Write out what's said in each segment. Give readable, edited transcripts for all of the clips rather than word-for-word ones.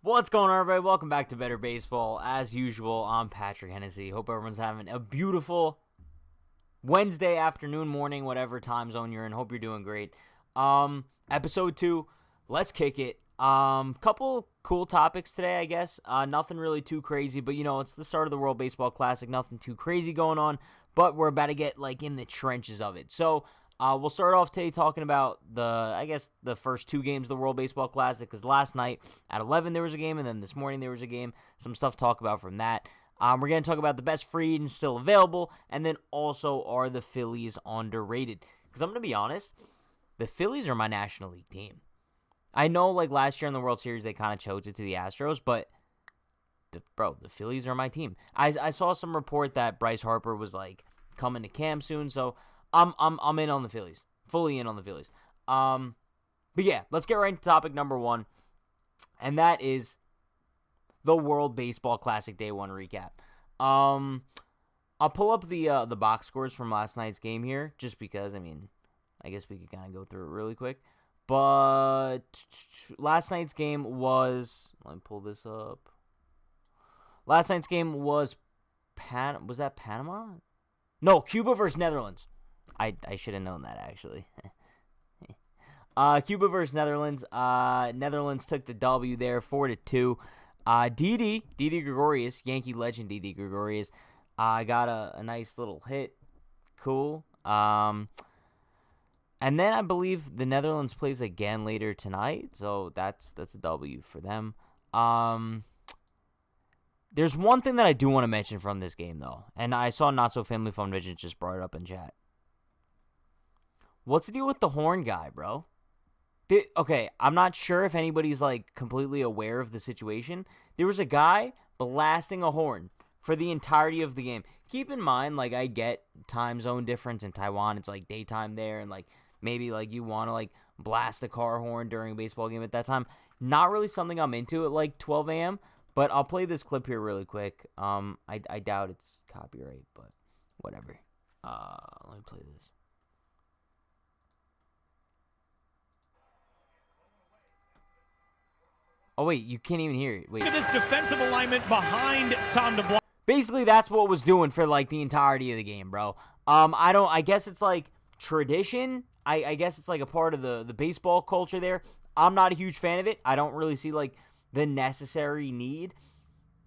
What's going on, everybody? Welcome back to Better Baseball. As usual, I'm Patrick Hennessy. Hope everyone's having a beautiful Wednesday afternoon, morning, whatever time zone you're in. Hope you're doing great. Episode 2, let's kick it. Couple cool topics today, I guess. Nothing really too crazy, but it's the start of the World Baseball Classic. Nothing too crazy going on, but we're about to get in the trenches of it. So we'll start off today talking about the first 2 games of the World Baseball Classic, because last night at 11 there was a game, and then this morning there was a game. Some stuff to talk about from that. We're going to talk about the best free agents still available, and then also are the Phillies underrated? Because I'm going to be honest, the Phillies are my National League team. I know last year in the World Series they kind of choked it to the Astros, but the Phillies are my team. I saw some report that Bryce Harper was coming to camp soon, so I'm in on the Phillies. Fully in on the Phillies. But yeah, let's get right into topic number 1. And that is the World Baseball Classic Day 1 recap. I'll pull up the box scores from last night's game here, just because, I guess we could kind of go through it really quick. But last night's game was, let me pull this up. Last night's game was was that Panama? No, Cuba versus Netherlands. I should have known that, actually. Cuba versus Netherlands. Netherlands took the W there, 4-2. Didi Gregorius, Yankee legend Didi Gregorius, got a nice little hit. Cool. And then I believe the Netherlands plays again later tonight, so that's a W for them. There's one thing that I do want to mention from this game, though, and I saw Not So Family Fun Vision just brought it up in chat. What's the deal with the horn guy, bro? Okay, I'm not sure if anybody's completely aware of the situation. There was a guy blasting a horn for the entirety of the game. Keep in mind, I get time zone difference in Taiwan. It's daytime there, and maybe you want to blast a car horn during a baseball game at that time. Not really something I'm into at 12 a.m., but I'll play this clip here really quick. I doubt it's copyright, but whatever. Let me play this. Oh, wait, you can't even hear it. Wait. Look at this defensive alignment behind Tom DeBlanc. Basically, that's what was doing for, the entirety of the game, bro. I guess it's, tradition. I guess it's, a part of the baseball culture there. I'm not a huge fan of it. I don't really see, the necessary need.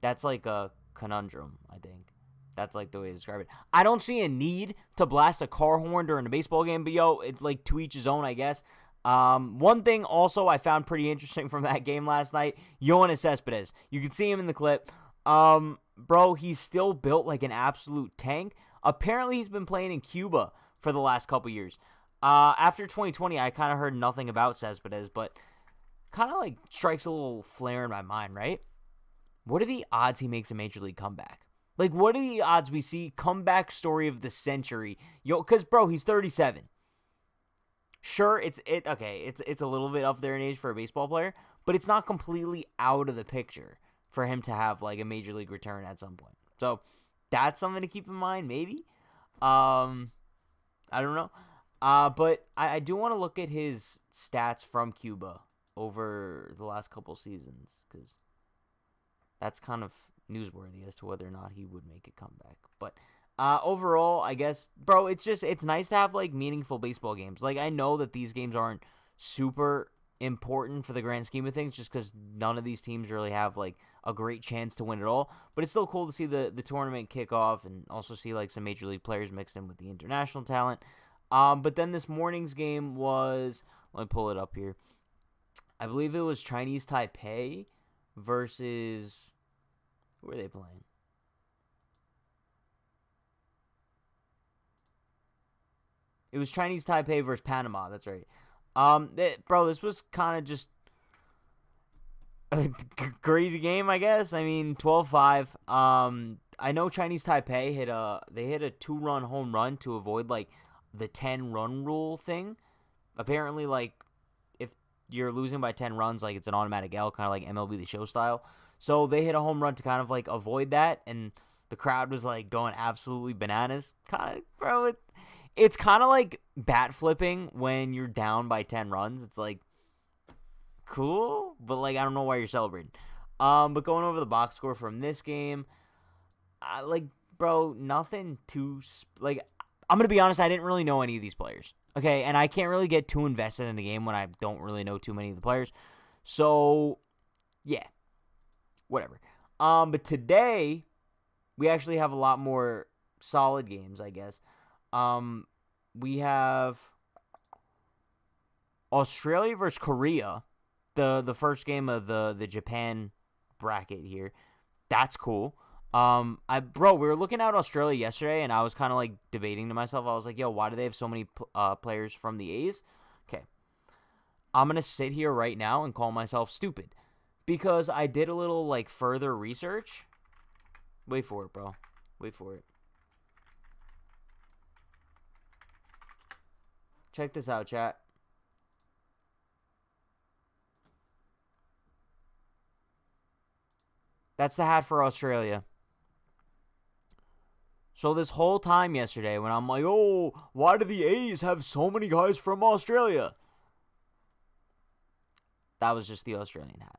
That's, a conundrum, I think. That's, the way to describe it. I don't see a need to blast a car horn during a baseball game, but, it's, to each his own, I guess. One thing also I found pretty interesting from that game last night, Yoenis Cespedes. You can see him in the clip. Bro, he's still built like an absolute tank. Apparently, he's been playing in Cuba for the last couple years. After 2020, I kind of heard nothing about Cespedes, but kind of strikes a little flare in my mind, right? What are the odds he makes a major league comeback? What are the odds we see comeback story of the century? Because, bro, he's 37. Sure, it's a little bit up there in age for a baseball player, but it's not completely out of the picture for him to have a major league return at some point. So that's something to keep in mind, maybe. I don't know. But I do want to look at his stats from Cuba over the last couple seasons, because that's kind of newsworthy as to whether or not he would make a comeback. But overall, I guess, bro, it's nice to have meaningful baseball games. I know that these games aren't super important for the grand scheme of things, just because none of these teams really have a great chance to win it all. But it's still cool to see the tournament kick off, and also see some major league players mixed in with the international talent. But then this morning's game was, let me pull it up here. I believe it was Chinese Taipei versus, who are they playing? It was Chinese Taipei versus Panama. That's right. Bro, this was kind of just a crazy game, I guess. 12-5. I know Chinese Taipei hit a 2-run home run to avoid the 10-run rule thing. Apparently, if you're losing by 10 runs, it's an automatic L, kind of like MLB The Show style. So they hit a home run to kind of avoid that, and the crowd was going absolutely bananas. Kind of, bro. It's kind of like bat flipping when you're down by 10 runs. It's cool, but I don't know why you're celebrating. But going over the box score from this game, bro, nothing too like. I'm gonna be honest. I didn't really know any of these players. Okay, and I can't really get too invested in the game when I don't really know too many of the players. So, yeah, whatever. But today we actually have a lot more solid games, I guess. We have Australia versus Korea, the first game of the Japan bracket here. That's cool. We were looking at Australia yesterday, and I was kind of like debating to myself. I was like, yo, why do they have so many players from the A's? Okay, I'm gonna sit here right now and call myself stupid because I did a little like further research. Wait for it, bro. Wait for it. Check this out, chat. That's the hat for Australia. So this whole time yesterday when I'm like, oh, why do the A's have so many guys from Australia? That was just the Australian hat.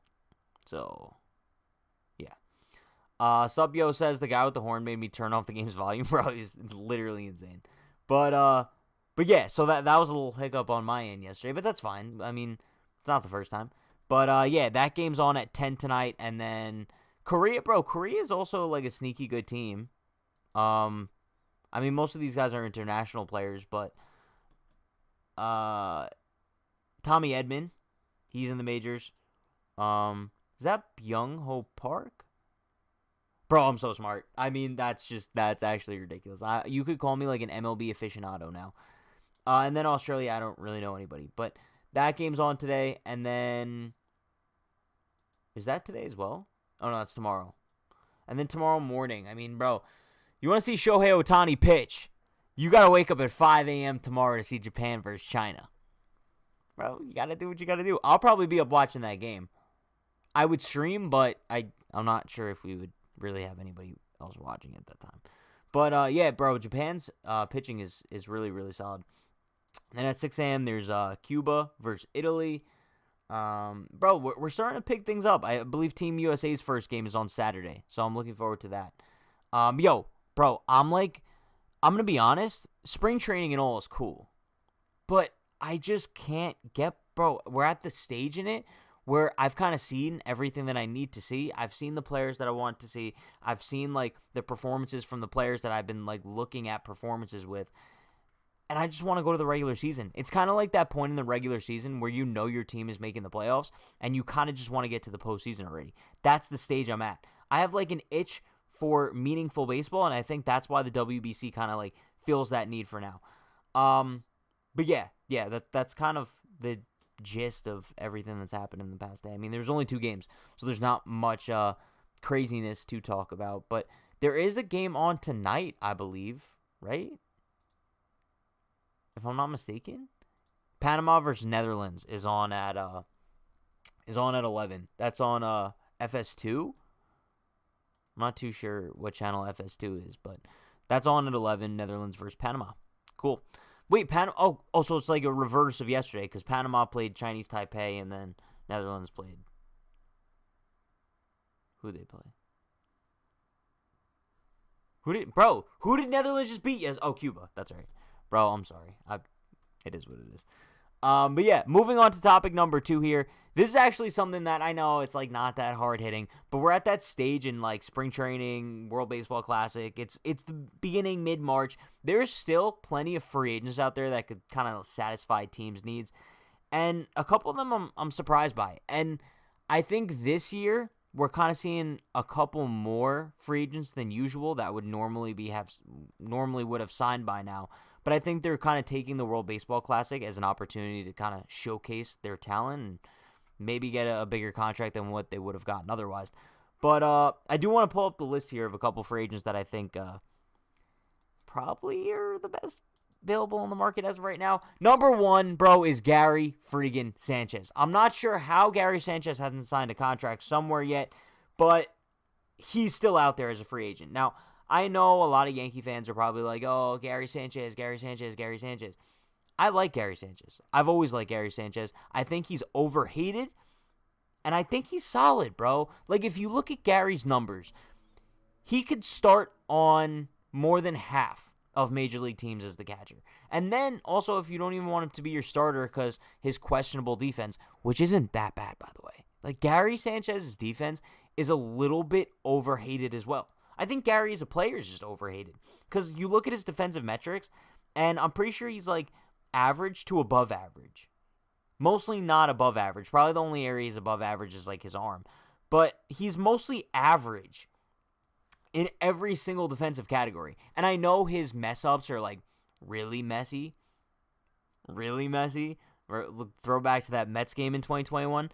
So, yeah. Subyo says the guy with the horn made me turn off the game's volume. Bro, he's literally insane. But yeah, so that was a little hiccup on my end yesterday, but that's fine. I mean, it's not the first time. But yeah, that game's on at 10 tonight, and then Korea is also like a sneaky good team. I mean, most of these guys are international players, but Tommy Edman, he's in the majors. Is that Byung-ho Park? Bro, I'm so smart. I mean, that's actually ridiculous. You could call me like an MLB aficionado now. And then Australia, I don't really know anybody, but that game's on today, and then is that today as well? Oh no, that's tomorrow. And then tomorrow morning, I mean, bro, you want to see Shohei Ohtani pitch? You got to wake up at 5 a.m. tomorrow to see Japan versus China. Bro, you got to do what you got to do. I'll probably be up watching that game. I would stream, but I'm not sure if we would really have anybody else watching at that time. But, yeah, bro, Japan's pitching is really, really solid. And at 6 a.m., there's Cuba versus Italy. Bro, we're starting to pick things up. I believe Team USA's first game is on Saturday, so I'm looking forward to that. Yo, bro, I'm going to be honest, spring training and all is cool, but I just can't bro, we're at the stage in it where I've kind of seen everything that I need to see. I've seen the players that I want to see. I've seen, like, the performances from the players that I've been, like, looking at performances with. And I just want to go to the regular season. It's kind of like that point in the regular season where you know your team is making the playoffs and you kind of just want to get to the postseason already. That's the stage I'm at. I have like an itch for meaningful baseball, and I think that's why the WBC kind of like feels that need for now. But yeah, that's kind of the gist of everything that's happened in the past day. I mean, there's only 2 games, so there's not much craziness to talk about. But there is a game on tonight, I believe, right? If I'm not mistaken, Panama versus Netherlands is on at 11. That's on FS2. I'm not too sure what channel FS2 is, but that's on at 11. Netherlands versus Panama. Cool. Wait, Panama. Oh, so it's like a reverse of yesterday because Panama played Chinese Taipei and then Netherlands played. Who did they play? Who did Netherlands just beat? Yes. Oh, Cuba. That's right. Bro, I'm sorry. It is what it is. But yeah, moving on to topic number 2 here. This is actually something that I know it's like not that hard hitting, but we're at that stage in like spring training, World Baseball Classic. It's the beginning, mid-March. There's still plenty of free agents out there that could kind of satisfy teams' needs, and a couple of them I'm surprised by. And I think this year we're kind of seeing a couple more free agents than usual that would normally would have signed by now. But I think they're kind of taking the World Baseball Classic as an opportunity to kind of showcase their talent and maybe get a bigger contract than what they would have gotten otherwise. But I do want to pull up the list here of a couple free agents that I think probably are the best available on the market as of right now. Number 1, bro, is Gary freaking Sanchez. I'm not sure how Gary Sanchez hasn't signed a contract somewhere yet, but he's still out there as a free agent. Now, I know a lot of Yankee fans are probably like, oh, Gary Sanchez. I like Gary Sanchez. I've always liked Gary Sanchez. I think he's overhated, And I think he's solid, bro. Like, if you look at Gary's numbers, he could start on more than half of Major League teams as the catcher. And then, also, if you don't even want him to be your starter because his questionable defense, which isn't that bad, by the way. Like, Gary Sanchez's defense is a little bit overhated as well. I think Gary as a player is just overhated. Because you look at his defensive metrics, and I'm pretty sure he's, like, average to above average. Mostly not above average. Probably the only area he's above average is, like, his arm. But he's mostly average in every single defensive category. And I know his mess-ups are, like, really messy. Really messy. Throw back to that Mets game in 2021.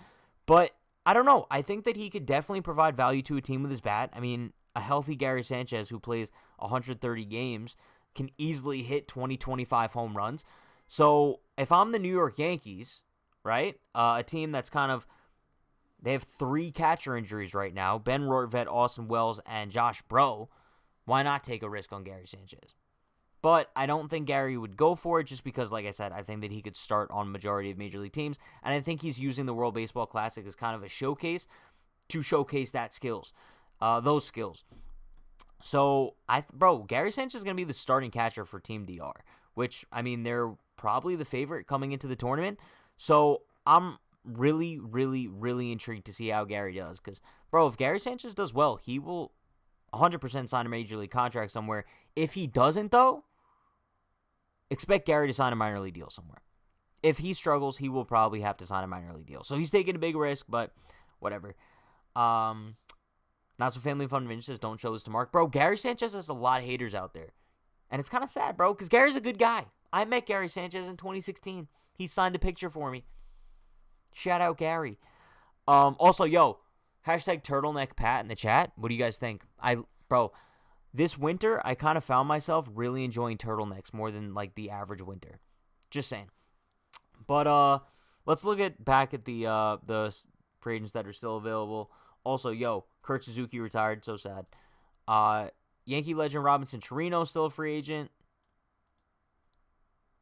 But I don't know. I think that he could definitely provide value to a team with his bat. I mean, a healthy Gary Sanchez who plays 130 games can easily hit 20, 25 home runs. So if I'm the New York Yankees, right, a team that's kind of, they have 3 catcher injuries right now, Ben Rortvedt, Austin Wells, and Josh Bro, why not take a risk on Gary Sanchez? But I don't think Gary would go for it just because, like I said, I think that he could start on majority of Major League teams, and I think he's using the World Baseball Classic as kind of a showcase to showcase those skills. So, Gary Sanchez is going to be the starting catcher for Team DR, which, I mean, they're probably the favorite coming into the tournament. So, I'm really, really, really intrigued to see how Gary does. Because, if Gary Sanchez does well, he will 100% sign a Major League contract somewhere. If he doesn't, though, expect Gary to sign a minor league deal somewhere. If he struggles, he will probably have to sign a minor league deal. So, he's taking a big risk, but whatever. Not So Family Fun Vince says, don't show this to Mark. Bro, Gary Sanchez has a lot of haters out there. And it's kind of sad, bro, because Gary's a good guy. I met Gary Sanchez in 2016. He signed a picture for me. Shout out Gary. Also, hashtag turtleneck Pat in the chat. What do you guys think? This winter, I kind of found myself really enjoying turtlenecks more than, like, the average winter. Just saying. But, let's look back at the free agents that are still available. Also, Kurt Suzuki retired. So sad. Yankee legend Robinson Chirino still a free agent.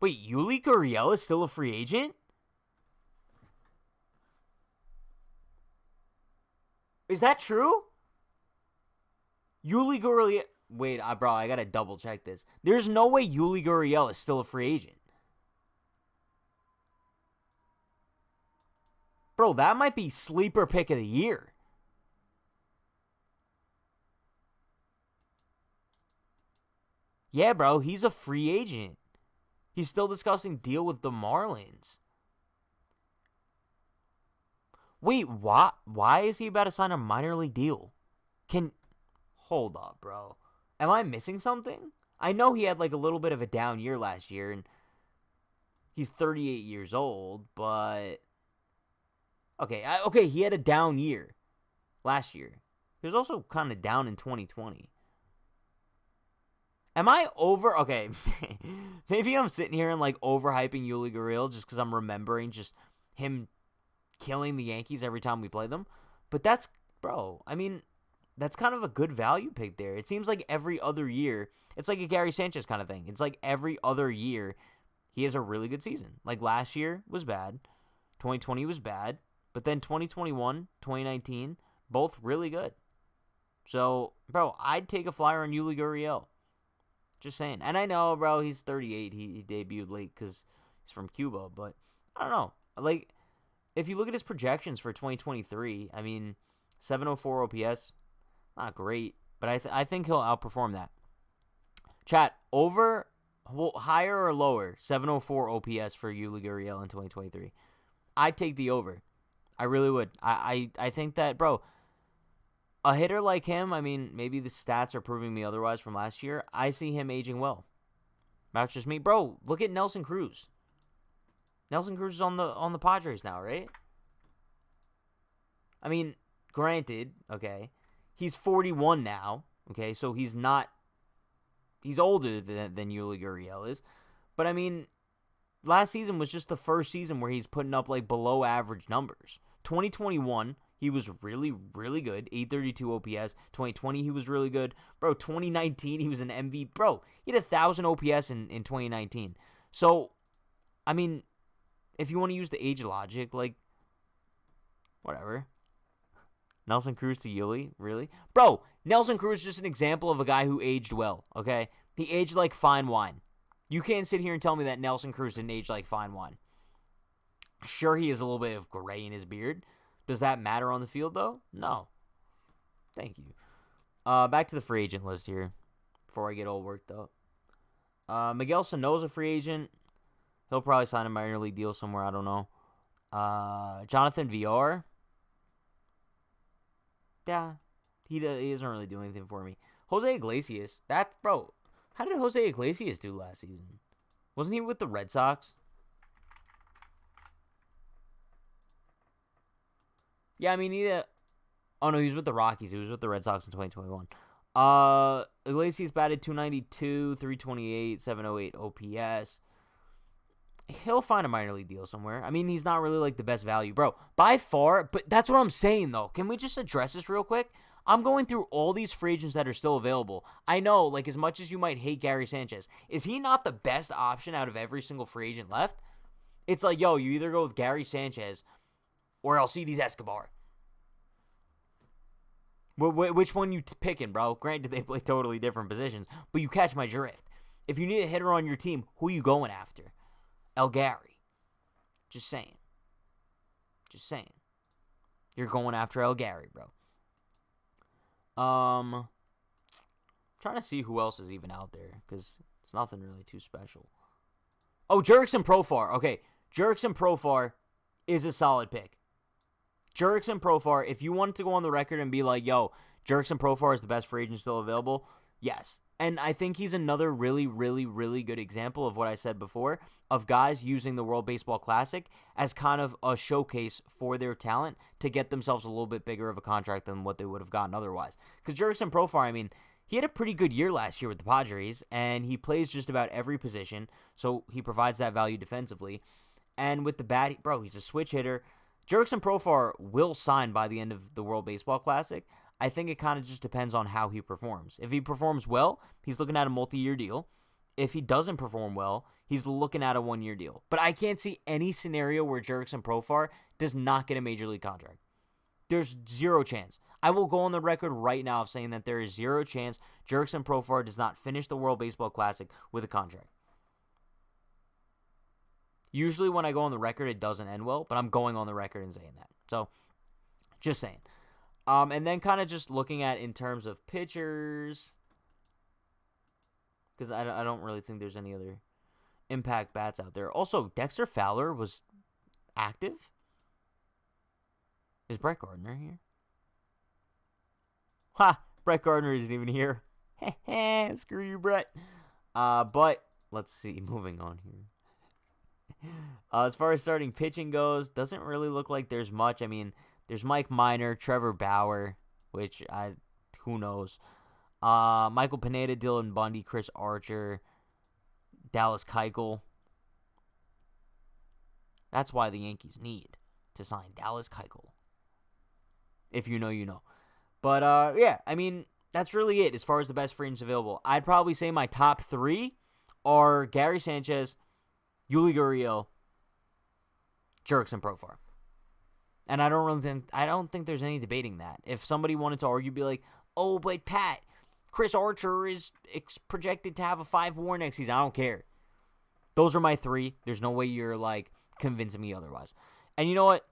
Wait, Yuli Gurriel is still a free agent? Is that true? Yuli Gurriel. Wait, I gotta double check this. There's no way Yuli Gurriel is still a free agent. Bro, that might be sleeper pick of the year. Yeah, bro, he's a free agent. He's still discussing deal with the Marlins. Wait, why is he about to sign a minor league deal? Hold up, bro. Am I missing something? I know he had like a little bit of a down year last year, and he's 38 years old, but okay, he had a down year last year. He was also kind of down in 2020. Am I over? Okay, maybe I'm sitting here and like overhyping Yuli Gurriel just because I'm remembering just him killing the Yankees every time we play them. But that's kind of a good value pick there. It seems like every other year, it's like a Gary Sanchez kind of thing. It's like every other year, he has a really good season. Like last year was bad. 2020 was bad. But then 2021, 2019, both really good. So, I'd take a flyer on Yuli Gurriel. Just saying. And I know, bro, he's 38. He debuted late because he's from Cuba. But I don't know. Like, if you look at his projections for 2023, I mean, 704 OPS, not great. But I think he'll outperform that. Chat, higher or lower, 704 OPS for Yuli Gurriel in 2023. I'd take the over. I really would. I think that, bro, a hitter like him, I mean, maybe the stats are proving me otherwise from last year. I see him aging well. That's just me. Bro, look at Nelson Cruz. Nelson Cruz is on the Padres now, right? I mean, granted, okay, he's 41 now, okay, so he's older than Yuli Gurriel is. But, I mean, last season was just the first season where he's putting up, like, below average numbers. 2021, he was really, really good. 832 OPS. 2020, he was really good. Bro, 2019, he was an MVP. Bro, he had 1,000 OPS in 2019. So, I mean, if you want to use the age logic, like, whatever. Nelson Cruz to Yuli? Really? Bro, Nelson Cruz is just an example of a guy who aged well, okay? He aged like fine wine. You can't sit here and tell me that Nelson Cruz didn't age like fine wine. Sure, he has a little bit of gray in his beard. Does that matter on the field, though? No. Thank you. Back to the free agent list here before I get all worked up. Miguel Sano's a free agent. He'll probably sign a minor league deal somewhere. I don't know. Jonathan VR. Yeah, he doesn't really do anything for me. Jose Iglesias. Bro, how did Jose Iglesias do last season? Wasn't he with the Red Sox? Yeah, I mean, oh, no, he was with the Rockies. He was with the Red Sox in 2021. Iglesias batted .292, .328, .708 OPS. He'll find a minor league deal somewhere. I mean, he's not really like the best value, bro. By far, but that's what I'm saying, though. Can we just address this real quick? I'm going through all these free agents that are still available. I know, like, as much as you might hate Gary Sanchez, is he not the best option out of every single free agent left? It's like, yo, you either go with Gary Sanchez or Alcides Escobar. Which one you picking, bro? Granted, they play totally different positions, but you catch my drift. If you need a hitter on your team, who are you going after? El Gary. Just saying. Just saying. You're going after El Gary, bro. Trying to see who else is even out there, because it's nothing really too special. Oh, Jurickson Profar. Okay, Jurickson Profar is a solid pick. Jurickson Profar, if you wanted to go on the record and be like, yo, Jurickson Profar is the best free agent still available, yes. And I think he's another really, really, really good example of what I said before, of guys using the World Baseball Classic as kind of a showcase for their talent to get themselves a little bit bigger of a contract than what they would have gotten otherwise. Because Jurickson Profar, I mean, he had a pretty good year last year with the Padres, and he plays just about every position, so he provides that value defensively. And with the bat, bro, he's a switch hitter. Jurickson Profar will sign by the end of the World Baseball Classic. I think it kind of just depends on how he performs. If he performs well, he's looking at a multi-year deal. If he doesn't perform well, he's looking at a one-year deal. But I can't see any scenario where Jurickson Profar does not get a major league contract. There's zero chance. I will go on the record right now of saying that there is zero chance Jurickson Profar does not finish the World Baseball Classic with a contract. Usually when I go on the record, it doesn't end well, but I'm going on the record and saying that. So, just saying. And then kind of just looking at in terms of pitchers, because I don't really think there's any other impact bats out there. Also, Dexter Fowler was active. Is Brett Gardner here? Ha! Brett Gardner isn't even here. Screw you, Brett. But, let's see. Moving on here. As far as starting pitching goes, doesn't really look like there's much. I mean, there's Mike Minor, Trevor Bauer, which who knows. Michael Pineda, Dylan Bundy, Chris Archer, Dallas Keuchel. That's why the Yankees need to sign Dallas Keuchel. If you know, you know. But, yeah, I mean, that's really it as far as the best free agents available. I'd probably say my top three are Gary Sanchez, Yuli Gurriel, Jurickson Profar. And I don't think there's any debating that. If somebody wanted to argue, be like, oh, but Pat, Chris Archer is projected to have a 5 WAR next season. I don't care. Those are my three. There's no way you're, like, convincing me otherwise. And you know what?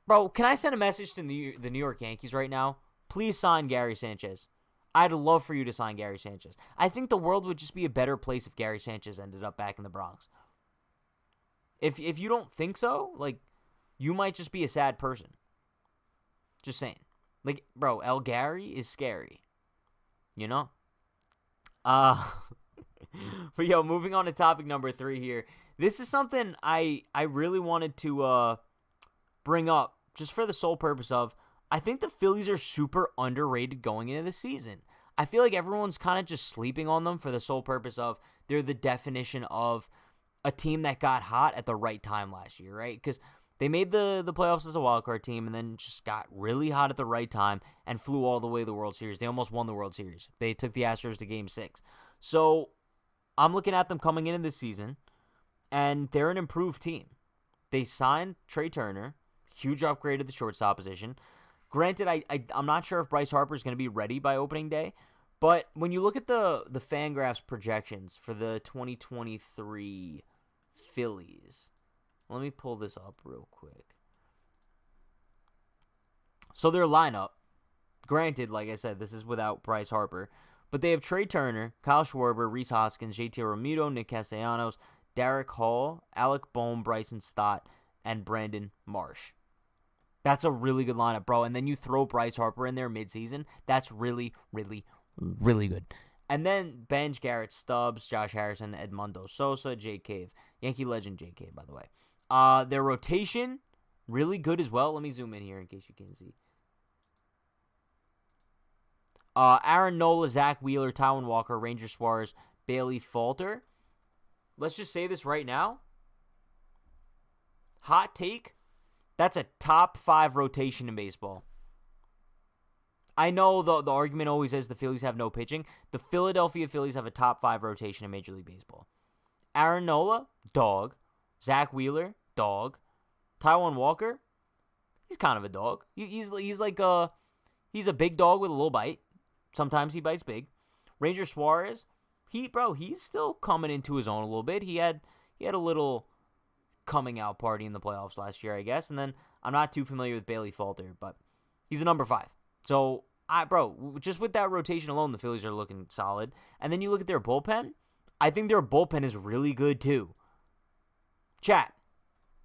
Bro, can I send a message to the New York Yankees right now? Please sign Gary Sanchez. I'd love for you to sign Gary Sanchez. I think the world would just be a better place if Gary Sanchez ended up back in the Bronx. If you don't think so, like, you might just be a sad person. Just saying. Like, bro, El Gary is scary. You know? But, yo, moving on to topic number 3 here. This is something I really wanted to bring up just for the sole purpose of, I think the Phillies are super underrated going into the season. I feel like everyone's kind of just sleeping on them for the sole purpose of they're the definition of a team that got hot at the right time last year, right? Because they made the playoffs as a wildcard team and then just got really hot at the right time and flew all the way to the World Series. They almost won the World Series. They took the Astros to Game 6. So I'm looking at them coming into this season, and they're an improved team. They signed Trey Turner, huge upgrade at the shortstop position. Granted, I'm not sure if Bryce Harper is going to be ready by opening day, but when you look at the Fangraphs projections for the 2023 Phillies, let me pull this up real quick. So their lineup, granted, like I said, this is without Bryce Harper, but they have Trey Turner, Kyle Schwarber, Rhys Hoskins, JT Realmuto, Nick Castellanos, Derek Hall, Alec Bohm, Bryson Stott, and Brandon Marsh. That's a really good lineup, bro. And then you throw Bryce Harper in there midseason. That's really, really, really good. And then bench Garrett Stubbs, Josh Harrison, Edmundo Sosa, Jay Cave. Yankee legend Jay Cave, by the way. Their rotation, really good as well. Let me zoom in here in case you can see. Aaron Nola, Zach Wheeler, Taijuan Walker, Ranger Suarez, Bailey Falter. Let's just say this right now. Hot take. That's a top 5 rotation in baseball. I know the argument always is the Phillies have no pitching. The Philadelphia Phillies have a top 5 rotation in Major League Baseball. Aaron Nola, dog. Zach Wheeler, dog. Taijuan Walker, he's kind of a dog. He's a big dog with a little bite. Sometimes he bites big. Ranger Suarez, he's still coming into his own a little bit. He had a little coming out party in the playoffs last year, I guess. And then I'm not too familiar with Bailey Falter, but he's a number 5. So, just with that rotation alone, the Phillies are looking solid. And then you look at their bullpen. I think their bullpen is really good too. Chat,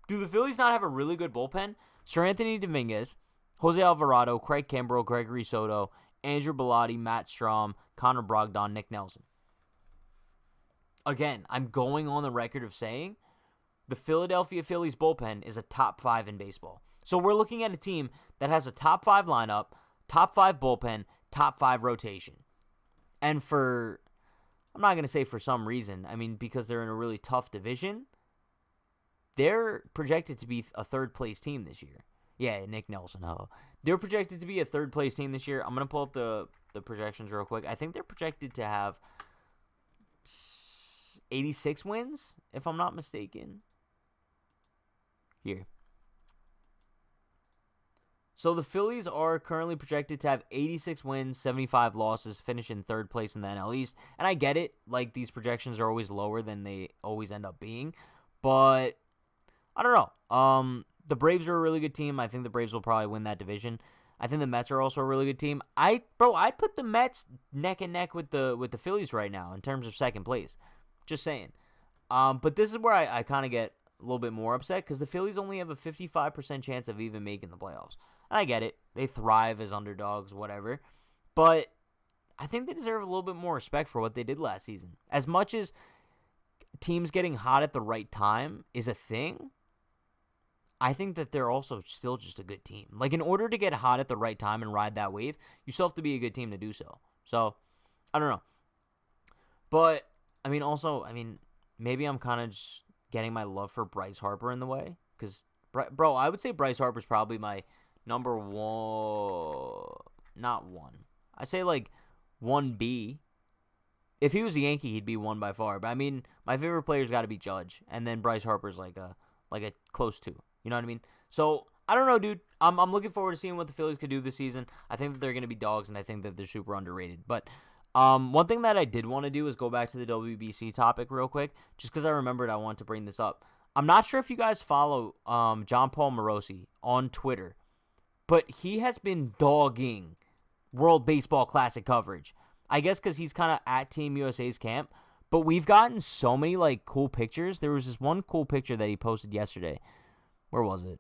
do the Phillies not have a really good bullpen? Sir Anthony Dominguez, Jose Alvarado, Craig Kimbrell, Gregory Soto, Andrew Bellotti, Matt Strahm, Connor Brogdon, Nick Nelson. Again, I'm going on the record of saying the Philadelphia Phillies bullpen is a top 5 in baseball. So we're looking at a team that has a top 5 lineup, top 5 bullpen, top 5 rotation. And I'm not going to say for some reason, because they're in a really tough division, they're projected to be a third-place team this year. Yeah, Nick Nelson, hello. They're projected to be a third-place team this year. I'm going to pull up the projections real quick. I think they're projected to have 86 wins, if I'm not mistaken. Here. So the Phillies are currently projected to have 86 wins, 75 losses, finish in third place in the NL East. And I get it, like these projections are always lower than they always end up being. But I don't know. The Braves are a really good team. I think the Braves will probably win that division. I think the Mets are also a really good team. I'd put the Mets neck and neck with the Phillies right now in terms of second place. Just saying. But this is where I kind of get a little bit more upset because the Phillies only have a 55% chance of even making the playoffs. And I get it. They thrive as underdogs, whatever. But I think they deserve a little bit more respect for what they did last season. As much as teams getting hot at the right time is a thing, I think that they're also still just a good team. Like, in order to get hot at the right time and ride that wave, you still have to be a good team to do so. So, I don't know. But, also, maybe I'm kind of just getting my love for Bryce Harper in the way. Because, bro, I would say Bryce Harper's probably my number one. Not one. I say, 1B. If he was a Yankee, he'd be 1 by far. But, my favorite player's got to be Judge. And then Bryce Harper's like a close 2. You know what I mean? So, I don't know, dude. I'm looking forward to seeing what the Phillies could do this season. I think that they're going to be dogs, and I think that they're super underrated. But one thing that I did want to do is go back to the WBC topic real quick, just because I remembered I want to bring this up. I'm not sure if you guys follow John Paul Morosi on Twitter, but he has been dogging World Baseball Classic coverage. I guess because he's kind of at Team USA's camp. But we've gotten so many, cool pictures. There was this one cool picture that he posted yesterday. Where was it?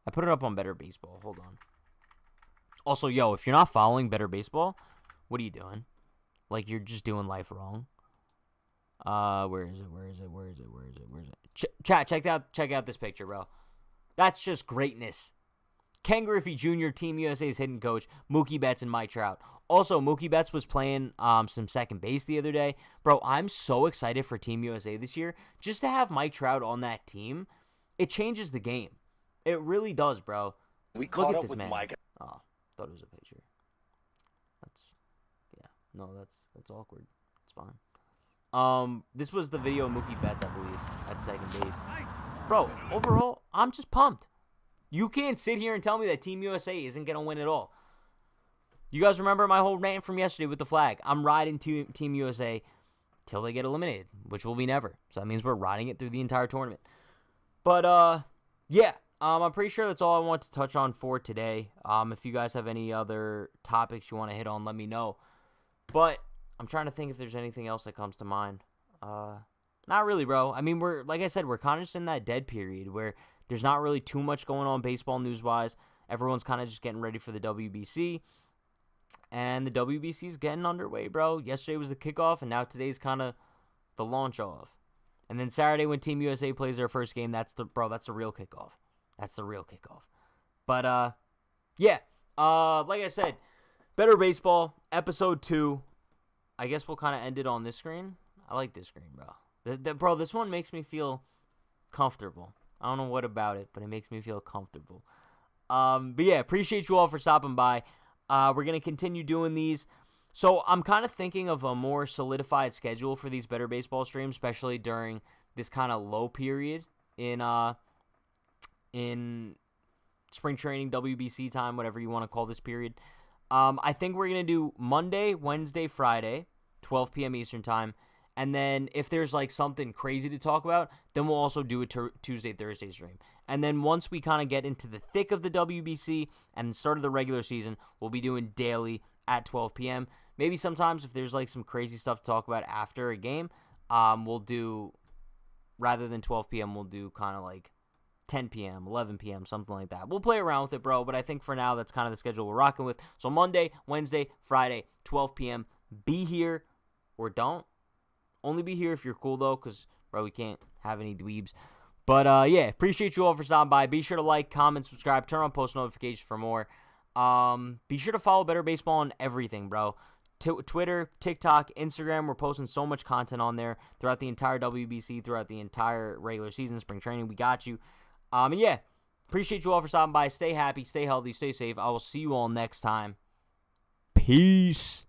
I put it up on Better Baseball. Hold on. Also, if you're not following Better Baseball, what are you doing? You're just doing life wrong. Where is it? Chat, check out this picture, bro. That's just greatness. Ken Griffey Jr., Team USA's hitting coach, Mookie Betts, and Mike Trout. Also, Mookie Betts was playing some second base the other day. Bro, I'm so excited for Team USA this year. Just to have Mike Trout on that team, it changes the game. It really does, bro. We caught up with man. Mike. Oh, thought it was a picture. That's awkward. It's fine. This was the video of Mookie Betts, I believe, at second base. Bro, overall, I'm just pumped. You can't sit here and tell me that Team USA isn't going to win at all. You guys remember my whole rant from yesterday with the flag. I'm riding Team USA till they get eliminated, which will be never. So that means we're riding it through the entire tournament. But, yeah, I'm pretty sure that's all I want to touch on for today. If you guys have any other topics you want to hit on, let me know. But I'm trying to think if there's anything else that comes to mind. Not really, bro. I mean, like I said, we're kind of just in that dead period where there's not really too much going on baseball news-wise. Everyone's kind of just getting ready for the WBC. And the WBC is getting underway, bro. Yesterday was the kickoff, and now today's kind of the launch off. And then Saturday when Team USA plays their first game, that's the real kickoff. That's the real kickoff. But, yeah. Like I said, Better Baseball, Episode 2. I guess we'll kind of end it on this screen. I like this screen, bro. Bro, this one makes me feel comfortable. I don't know what about it, but it makes me feel comfortable. But yeah, appreciate you all for stopping by. We're going to continue doing these. So I'm kind of thinking of a more solidified schedule for these Better Baseball streams, especially during this kind of low period in spring training, WBC time, whatever you want to call this period. I think we're going to do Monday, Wednesday, Friday, 12 p.m. Eastern time. And then if there's like something crazy to talk about, then we'll also do a Tuesday, Thursday stream. And then once we kind of get into the thick of the WBC and start of the regular season, we'll be doing daily at 12 p.m. Maybe sometimes if there's like some crazy stuff to talk about after a game, we'll do, rather than 12 p.m., we'll do kind of like 10 p.m., 11 p.m., something like that. We'll play around with it, bro, but I think for now that's kind of the schedule we're rocking with. So Monday, Wednesday, Friday, 12 p.m. Be here or don't. Only be here if you're cool, though, because, bro, we can't have any dweebs. But, yeah, appreciate you all for stopping by. Be sure to like, comment, subscribe, turn on post notifications for more. Be sure to follow Better Baseball on everything, bro. Twitter, TikTok, Instagram. We're posting so much content on there throughout the entire WBC, throughout the entire regular season, spring training. We got you. And, yeah, appreciate you all for stopping by. Stay happy, stay healthy, stay safe. I will see you all next time. Peace.